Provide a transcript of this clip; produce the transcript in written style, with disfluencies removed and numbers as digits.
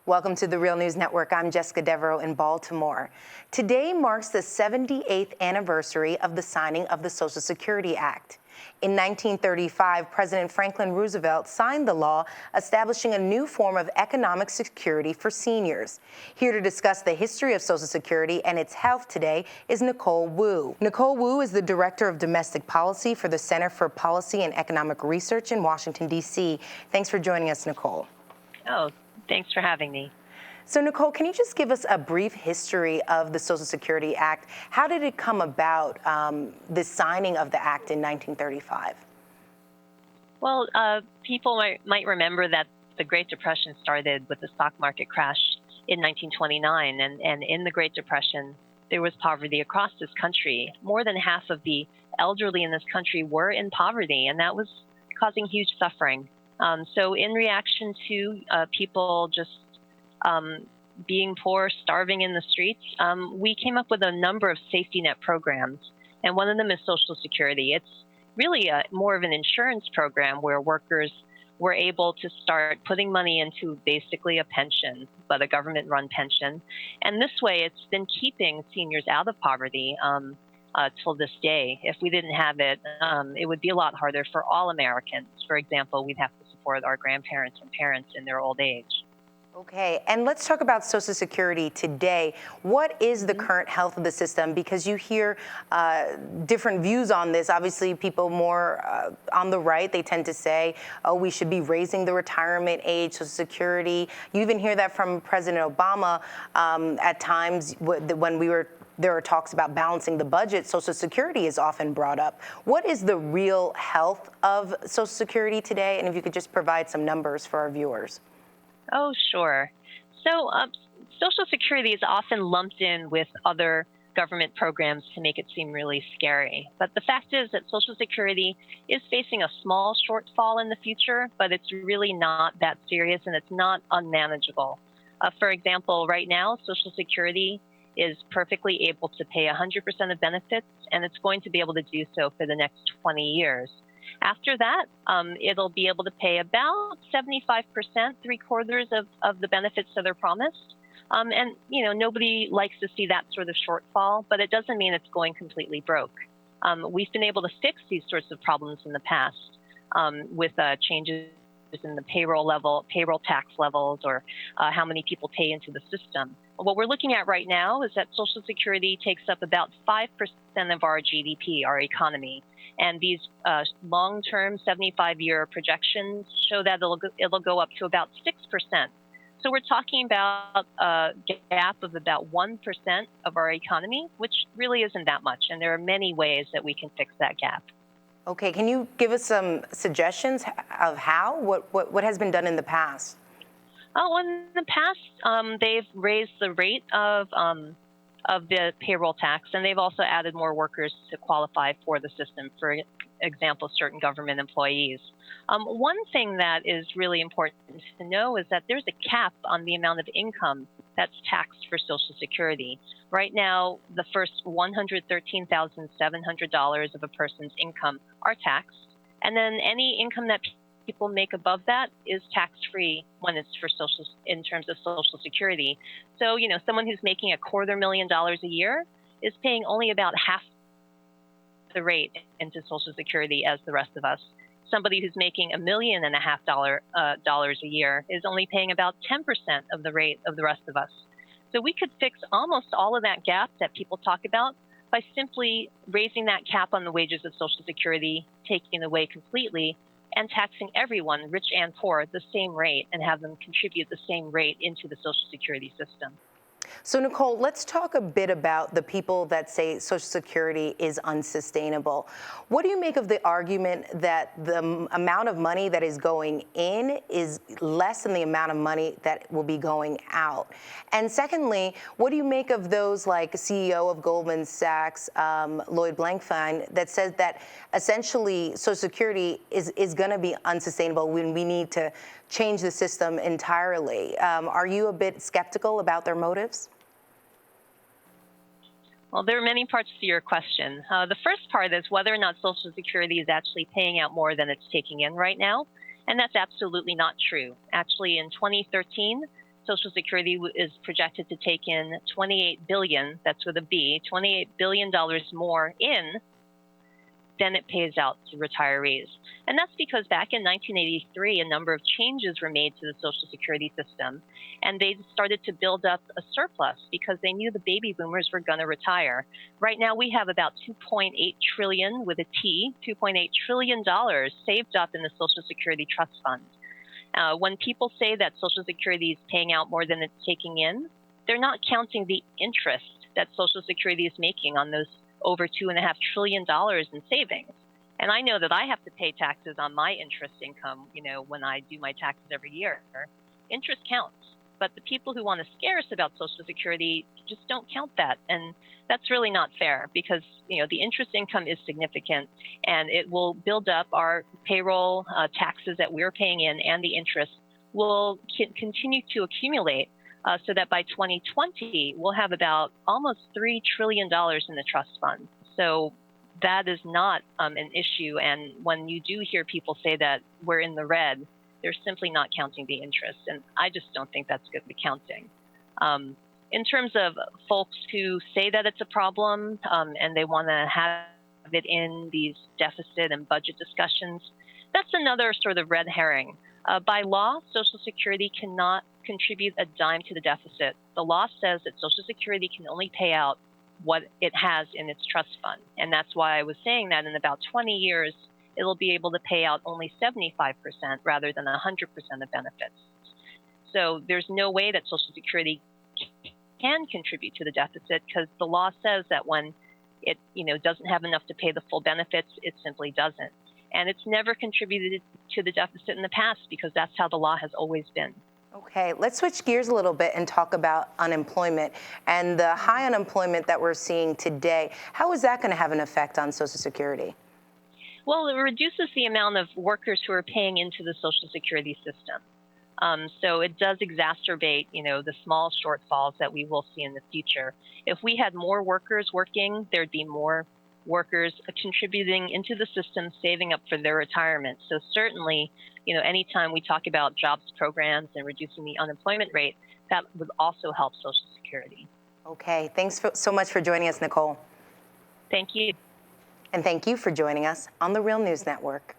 Welcome to the Real News Network. I'm Jessica Devereaux in Baltimore. Today marks the 78th anniversary of the signing of the Social Security Act. In 1935, President Franklin Roosevelt signed the law establishing a new form of economic security for seniors. Here to discuss the history of Social Security and its health today is Nicole Wu. Nicole Wu is the Director of Domestic Policy for the Center for Policy and Economic Research in Washington, D.C. Thanks for joining us, Nicole. Oh, thanks for having me. So, Nicole, can you just give us a brief history of the Social Security Act? How did it come about, the signing of the act in 1935? Well, people might remember that the Great Depression started with the stock market crash in 1929. And in the Great Depression, there was poverty across this country. More than half of the elderly in this country were in poverty, and that was causing huge suffering. So in reaction to people just being poor, starving in the streets, we came up with a number of safety net programs. And one of them is Social Security. It's really more of an insurance program where workers were able to start putting money into basically a pension, but a government-run pension. And this way, it's been keeping seniors out of poverty till this day. If we didn't have it, it would be a lot harder for all Americans. For example, we'd have to support our grandparents and parents in their old age. Okay, and let's talk about Social Security today. What is the current health of the system? Because you hear different views on this. Obviously, people more on the right, they tend to say, oh, we should be raising the retirement age, Social Security. You even hear that from President Obama at times when there are talks about balancing the budget. Social Security is often brought up. What is the real health of Social Security today? And if you could just provide some numbers for our viewers. Oh, sure. So Social Security is often lumped in with other government programs to make it seem really scary. But the fact is that Social Security is facing a small shortfall in the future, but it's really not that serious and it's not unmanageable. For example, right now, Social Security is perfectly able to pay 100% of benefits, and it's going to be able to do so for the next 20 years. After that, it'll be able to pay about 75%, three-quarters of the benefits that are promised. And, you know, nobody likes to see that sort of shortfall, but it doesn't mean it's going completely broke. We've been able to fix these sorts of problems in the past with changes in the payroll tax levels, or how many people pay into the system. What we're looking at right now is that Social Security takes up about 5% of our GDP, our economy. And these long-term 75-year projections show that it'll go up to about 6%. So we're talking about a gap of about 1% of our economy, which really isn't that much. And there are many ways that we can fix that gap. Okay, can you give us some suggestions of how? What has been done in the past? Oh, in the past, they've raised the rate of the payroll tax, and they've also added more workers to qualify for the system, for example, certain government employees. One thing that is really important to know is that there's a cap on the amount of income that's taxed for Social Security. Right now, the first $113,700 of a person's income are taxed, and then any income that people make above that is tax-free when it's in terms of Social Security. So, you know, someone who's making $250,000 a year is paying only about half the rate into Social Security as the rest of us. Somebody who's making $1.5 million dollars a year is only paying about 10% of the rate of the rest of us. So we could fix almost all of that gap that people talk about by simply raising that cap on the wages of Social Security, taking it away completely, and taxing everyone, rich and poor, at the same rate, and have them contribute the same rate into the Social Security system. So, Nicole, let's talk a bit about the people that say Social Security is unsustainable. What do you make of the argument that the amount of money that is going in is less than the amount of money that will be going out? And secondly, what do you make of those like CEO of Goldman Sachs, Lloyd Blankfein, that says that essentially Social Security is going to be unsustainable when we need to change the system entirely? Are you a bit skeptical about their motives? Well, there are many parts to your question. The first part is whether or not Social Security is actually paying out more than it's taking in right now. And that's absolutely not true. Actually, in 2013, Social Security is projected to take in 28 billion, that's with a B, $28 billion more in than it pays out to retirees. And that's because back in 1983, a number of changes were made to the Social Security system, and they started to build up a surplus because they knew the baby boomers were going to retire. Right now, we have about 2.8 trillion with a T, $2.8 trillion saved up in the Social Security Trust Fund. When people say that Social Security is paying out more than it's taking in, they're not counting the interest that Social Security is making on those over $2.5 trillion in savings. And I know that I have to pay taxes on my interest income, when I do my taxes every year. Interest counts. But the people who want to scare us about Social Security just don't count that. And that's really not fair because, the interest income is significant and it will build up our payroll taxes that we're paying in, and the interest will continue to accumulate so that by 2020, we'll have about almost $3 trillion in the trust fund. So that is not an issue. And when you do hear people say that we're in the red, they're simply not counting the interest. And I just don't think that's good accounting. In terms of folks who say that it's a problem and they want to have it in these deficit and budget discussions, that's another sort of red herring. By law, Social Security cannot contribute a dime to the deficit. The law says that Social Security can only pay out what it has in its trust fund. And that's why I was saying that in about 20 years, it'll be able to pay out only 75% rather than 100% of benefits. So there's no way that Social Security can contribute to the deficit because the law says that when it doesn't have enough to pay the full benefits, it simply doesn't. And it's never contributed to the deficit in the past because that's how the law has always been. Okay, let's switch gears a little bit and talk about unemployment and the high unemployment that we're seeing today. How is that going to have an effect on Social Security? Well, it reduces the amount of workers who are paying into the Social Security system. So it does exacerbate, the small shortfalls that we will see in the future. If we had more workers working, there'd be more workers contributing into the system, saving up for their retirement. So certainly, anytime we talk about jobs programs and reducing the unemployment rate, that would also help Social Security. Okay, thanks so much for joining us, Nicole. Thank you. And thank you for joining us on the Real News Network.